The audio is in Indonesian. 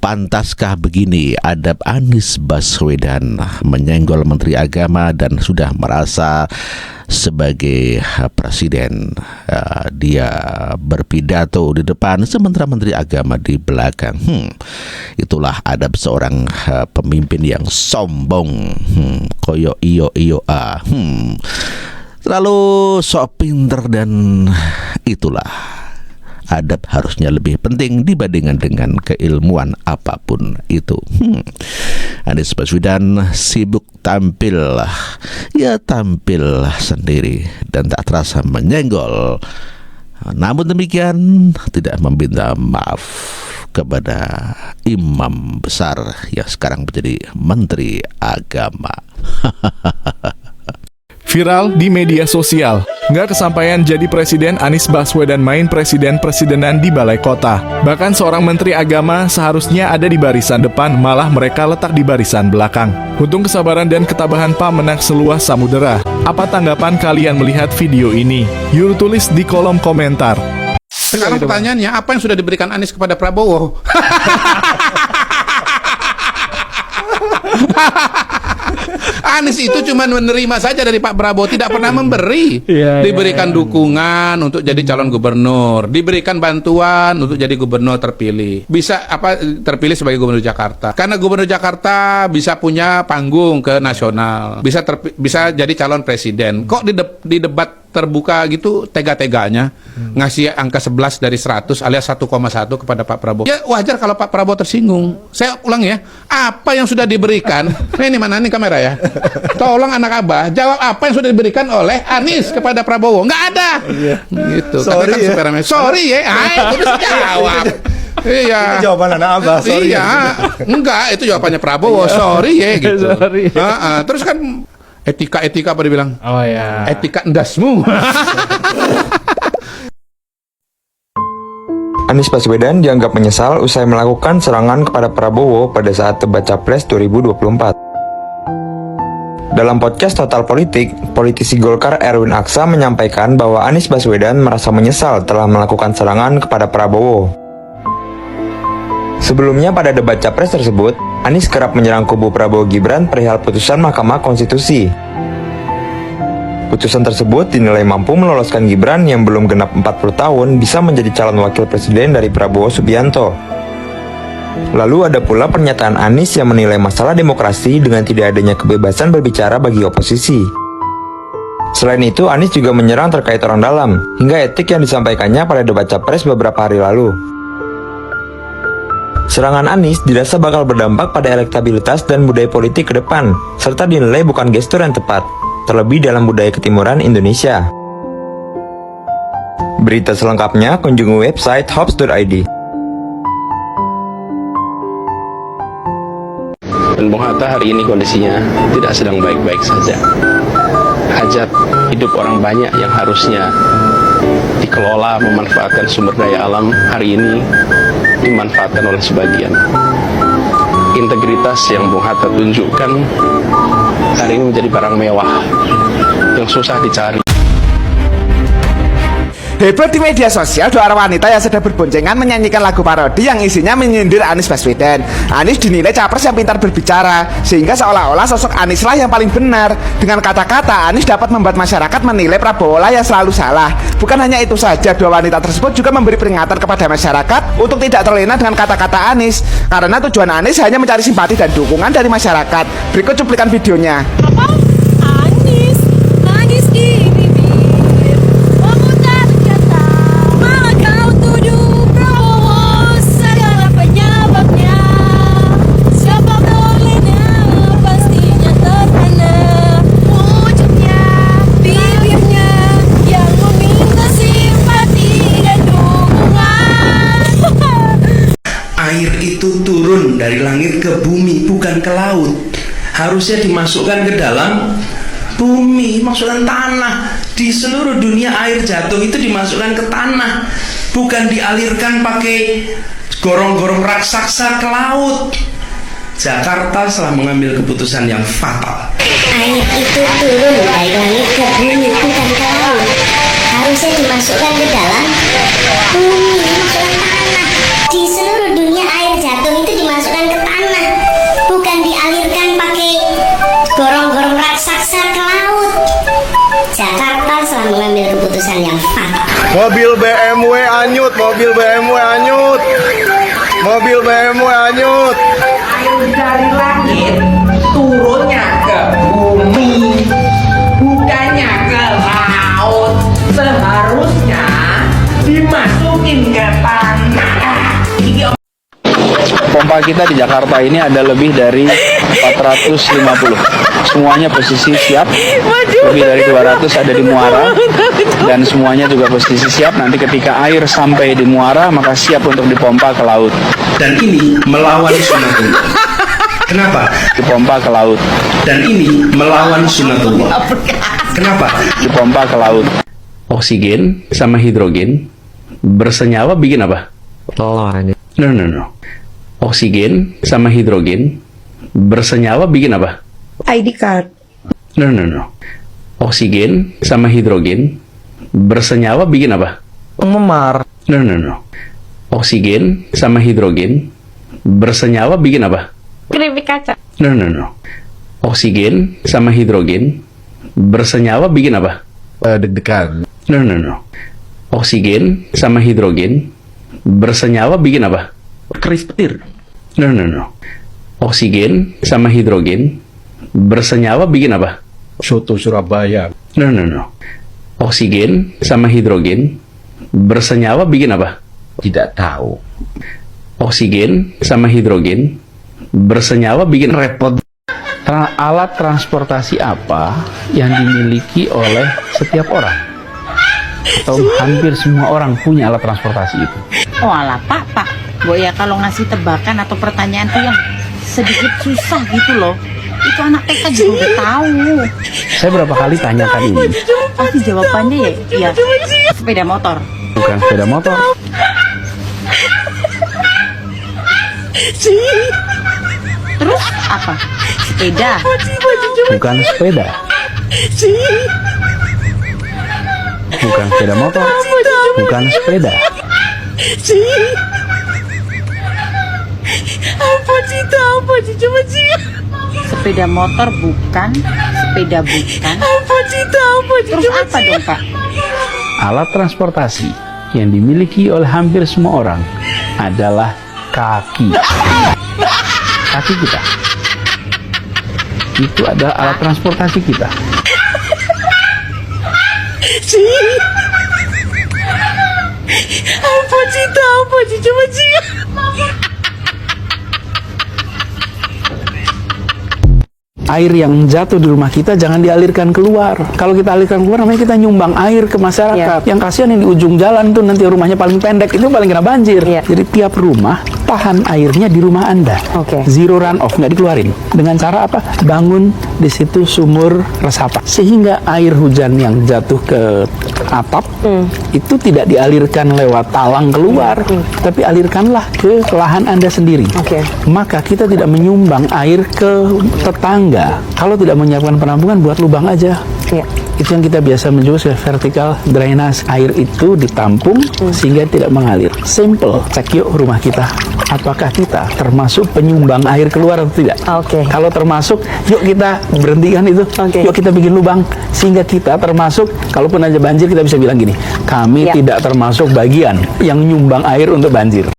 Pantaskah begini adab Anies Baswedan menyenggol Menteri Agama dan sudah merasa sebagai presiden? Dia berpidato di depan sementara Menteri Agama di belakang. Itulah adab seorang pemimpin yang sombong. Koyo iyo Terlalu sok pinter, dan itulah adab harusnya lebih penting dibandingkan dengan keilmuan apapun itu. Anies Baswedan sibuk tampil sendiri dan tak terasa menyenggol. Namun demikian tidak meminta maaf kepada imam besar yang sekarang menjadi Menteri Agama. Viral di media sosial. Nggak kesampaian jadi presiden, Anies Baswedan main presiden-presidenan di balai kota. Bahkan seorang menteri agama seharusnya ada di barisan depan, malah mereka letak di barisan belakang. Untung kesabaran dan ketabahan Pak menang seluas samudera. Apa tanggapan kalian melihat video ini? Yuk tulis di kolom komentar. Sekarang pertanyaannya, apa yang sudah diberikan Anies kepada Prabowo? Anies itu cuma menerima saja dari Pak Prabowo, tidak pernah memberi. Diberikan dukungan untuk jadi calon gubernur, diberikan bantuan untuk jadi gubernur terpilih. Bisa terpilih sebagai gubernur Jakarta. Karena gubernur Jakarta bisa punya panggung ke nasional, bisa jadi calon presiden. Kok di debat terbuka gitu tega-teganya ngasih angka 11 dari 100 alias 1,1 kepada Pak Prabowo? Ya wajar kalau Pak Prabowo tersinggung. Saya ulang ya, apa yang sudah diberikan? Ini mana nih kamera ya? Tolong anak Abah jawab apa yang sudah diberikan oleh Anies kepada Prabowo. Nggak ada. Gitu. Sorry ya. Sorry ya. Itu jawab. Iya. Itu jawaban anak Abah. Sorry. Iya. Enggak, itu jawabannya Prabowo. Sorry ya gitu. Terus kan etika apa dibilang? Oh ya. Etika endasmu. Anies Baswedan dianggap menyesal usai melakukan serangan kepada Prabowo pada saat debat Capres 2024. Dalam podcast Total Politik, politisi Golkar Erwin Aksa menyampaikan bahwa Anies Baswedan merasa menyesal telah melakukan serangan kepada Prabowo. Sebelumnya pada debat Capres tersebut, Anies kerap menyerang kubu Prabowo Gibran perihal putusan Mahkamah Konstitusi. Putusan tersebut dinilai mampu meloloskan Gibran yang belum genap 40 tahun bisa menjadi calon wakil presiden dari Prabowo Subianto. Lalu ada pula pernyataan Anies yang menilai masalah demokrasi dengan tidak adanya kebebasan berbicara bagi oposisi. Selain itu, Anies juga menyerang terkait orang dalam, hingga etik yang disampaikannya pada debat Capres beberapa hari lalu. Serangan Anies dirasa bakal berdampak pada elektabilitas dan budaya politik ke depan, serta dinilai bukan gestur yang tepat, terlebih dalam budaya ketimuran Indonesia. Berita selengkapnya kunjungi website hops.id. Dan Bung Hatta hari ini kondisinya tidak sedang baik-baik saja. Hajat hidup orang banyak yang harusnya dikelola memanfaatkan sumber daya alam hari ini dimanfaatkan oleh sebagian. Integritas yang Bung Hatta tunjukkan hari ini menjadi barang mewah yang susah dicari. Heboh di media sosial dua orang wanita yang sedang berboncengan menyanyikan lagu parodi yang isinya menyindir Anies Baswedan. Anies dinilai capres yang pintar berbicara, sehingga seolah-olah sosok Anies lah yang paling benar. Dengan kata-kata, Anies dapat membuat masyarakat menilai Prabowo lah yang selalu salah. Bukan hanya itu saja, dua wanita tersebut juga memberi peringatan kepada masyarakat untuk tidak terlena dengan kata-kata Anies, karena tujuan Anies hanya mencari simpati dan dukungan dari masyarakat. Berikut cuplikan videonya. Air itu turun dari langit ke bumi, bukan ke laut. Harusnya dimasukkan ke dalam bumi, masukkan tanah. Di seluruh dunia air jatuh itu dimasukkan ke tanah, bukan dialirkan pakai gorong-gorong raksasa ke laut. Jakarta telah mengambil keputusan yang fatal. Air itu turun dari langit ke bumi, bukan ke laut. Harusnya dimasukkan ke dalam bumi, masukkan tanah. Di seluruh dunia air jatuh itu dimasukkan keputusan yang fatal. Mobil BMW anyut, mobil BMW anyut. Mobil BMW anyut. Air dari langit turunnya ke bumi, bukannya ke laut. Seharusnya dimasukin ke tanah. Pompa kita di Jakarta ini ada lebih dari 450. Semuanya posisi siap. Lebih dari 200 ada di muara. Dan semuanya juga posisi siap. Nanti ketika air sampai di muara, maka siap untuk dipompa ke laut. Dan ini melawan sunatullah. Kenapa? Dipompa ke laut. Dan ini melawan sunatullah. Kenapa? Dipompa ke laut. Oksigen sama hidrogen bersenyawa bikin apa? No. Oksigen sama hidrogen bersenyawa bikin apa? ID card. No. Oksigen sama hidrogen bersenyawa bikin apa? Memar. No. Oksigen sama hidrogen bersenyawa bikin apa? Keripik kaca. No. Oksigen sama hidrogen bersenyawa bikin apa? Deg-degan. No. Oksigen sama hidrogen bersenyawa bikin apa? Keris petir. No. Oksigen sama hidrogen bersenyawa bikin apa? Soto Surabaya. No. Oksigen sama hidrogen bersenyawa bikin apa? Tidak tahu. Oksigen sama hidrogen bersenyawa bikin repot. Alat transportasi apa yang dimiliki oleh setiap orang? Atau hampir semua orang punya alat transportasi itu? Oh alah pak, Boy ya kalau ngasih tebakan atau pertanyaan tuh yang sedikit susah gitu loh. Itu anak TK juga udah tahu. Saya berapa kali tanyakan ini. Pasti jawabannya ya sepeda motor. Bukan sepeda motor. Terus apa? Sepeda. Bukan sepeda. Bukan sepeda motor. Bukan sepeda. Sepeda motor bukan, sepeda bukan. Terus apa dong pak? Alat transportasi yang dimiliki oleh hampir semua orang adalah kaki. Kaki kita. Itu adalah alat transportasi kita. Air yang jatuh di rumah kita jangan dialirkan keluar. Kalau kita alirkan keluar, namanya kita nyumbang air ke masyarakat. Yang kasihan yang di ujung jalan tuh nanti rumahnya paling pendek, itu paling kena banjir. Jadi tiap rumah tahan airnya di rumah Anda. Zero run off, nggak dikeluarin. Dengan cara apa? Bangun di situ sumur resapan. Sehingga air hujan yang jatuh ke atap itu tidak dialirkan lewat talang keluar, tapi alirkanlah ke lahan Anda sendiri. Maka kita tidak menyumbang air ke tetangga. Kalau tidak menyiapkan penampungan, buat lubang aja. Itu yang kita biasa menyebut sebagai vertical drainage. Air itu ditampung sehingga tidak mengalir. Simple. Cek yuk rumah kita. Apakah kita termasuk penyumbang air keluar atau tidak? Kalau termasuk, yuk kita berhentikan itu. Yuk kita bikin lubang sehingga kita termasuk. Kalaupun aja banjir, kita bisa bilang gini, kami tidak termasuk bagian yang nyumbang air untuk banjir.